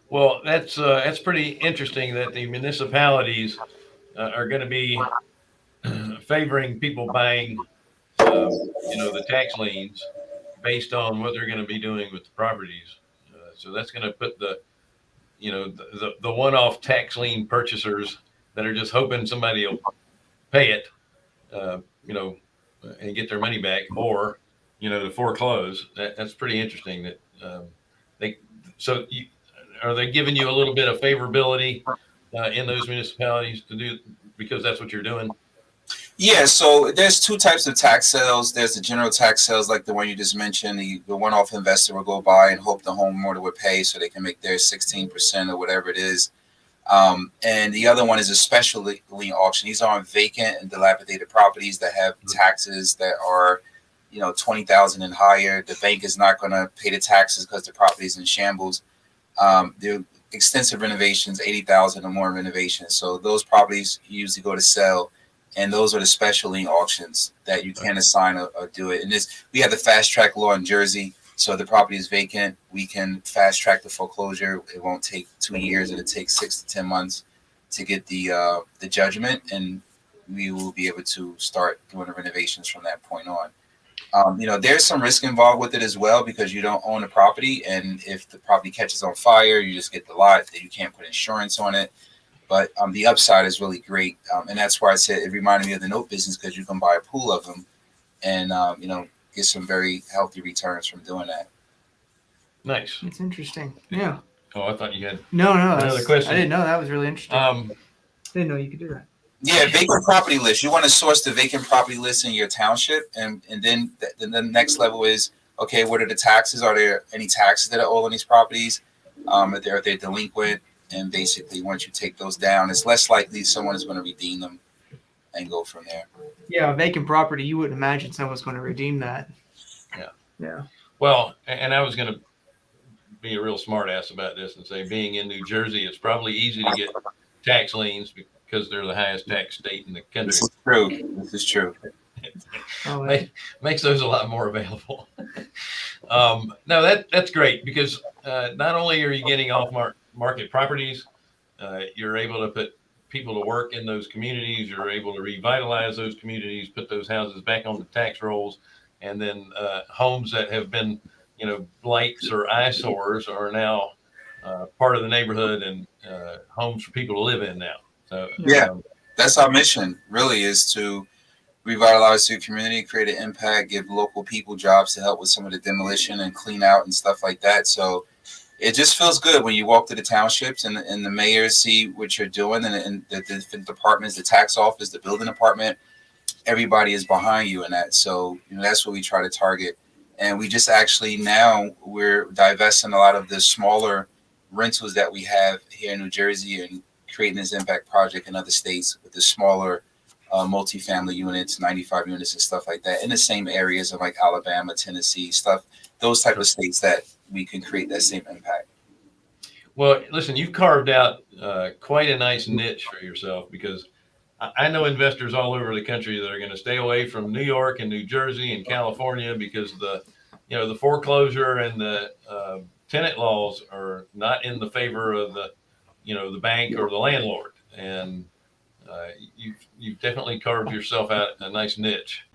Well, that's pretty interesting that the municipalities are going to be favoring people buying, the tax liens based on what they're going to be doing with the properties. So that's going to put the one-off tax lien purchasers that are just hoping somebody will pay it, uh, you know, and get their money back, or to foreclose. That's pretty interesting. That they so you, are they giving you a little bit of favorability in those municipalities to do because that's what you're doing? Yeah, so there's two types of tax sales. There's the general tax sales, like the one you just mentioned. The one-off investor will go buy and hope the homeowner would pay so they can make their 16% or whatever it is. And the other one is a special lien auction. These are on vacant and dilapidated properties that have taxes that are, 20,000 and higher. The bank is not going to pay the taxes because the property is in shambles. There are extensive renovations, 80,000 or more renovations. So those properties usually go to sell, and those are the special lien auctions that you can assign or do it. And we have the fast track law in Jersey. So if the property is vacant, we can fast track the foreclosure. It won't take 2 years. It'll take 6 to 10 months to get the judgment, and we will be able to start doing the renovations from that point on. There's some risk involved with it as well because you don't own the property, and if the property catches on fire, you just get the lot. That you can't put insurance on it. But the upside is really great, and that's why I said it reminded me of the note business because you can buy a pool of them, and get some very healthy returns from doing that. Nice. It's interesting. Yeah. Oh, I thought you had No, another question. I didn't know that was really interesting. Um, Didn't know you could do that. Yeah, vacant property list. You want to source the vacant property list in your township, and then the next level is, okay, what are the taxes? Are there any taxes that are owed on these properties? If they're delinquent, and basically once you take those down, it's less likely someone is going to redeem them and go from there. Yeah, vacant property. You wouldn't imagine someone's going to redeem that. Yeah. Yeah. well, and I was going to be a real smart ass about this and say, being in New Jersey, it's probably easy to get tax liens because they're the highest tax state in the country. This is true. This is true. Oh, yeah. Makes those a lot more available. No, that's great because not only are you getting off market properties, you're able to put people to work in those communities. You're able to revitalize those communities, put those houses back on the tax rolls, and then homes that have been, blights or eyesores are now part of the neighborhood and homes for people to live in now. So Yeah, that's our mission. Really, is to revitalize the community, create an impact, give local people jobs to help with some of the demolition and clean out and stuff like that. So it just feels good when you walk to the townships and the mayors see what you're doing, and the different departments, the tax office, the building department, everybody is behind you in that. So that's what we try to target. And we just actually now we're divesting a lot of the smaller rentals that we have here in New Jersey and creating this impact project in other states with the smaller multifamily units, 95 units and stuff like that in the same areas of like Alabama, Tennessee, stuff, those type of states that we can create that same impact. Well, listen, you've carved out quite a nice niche for yourself because I know investors all over the country that are going to stay away from New York and New Jersey and California because the foreclosure and the tenant laws are not in the favor of the bank or the landlord. And you've definitely carved yourself out a nice niche.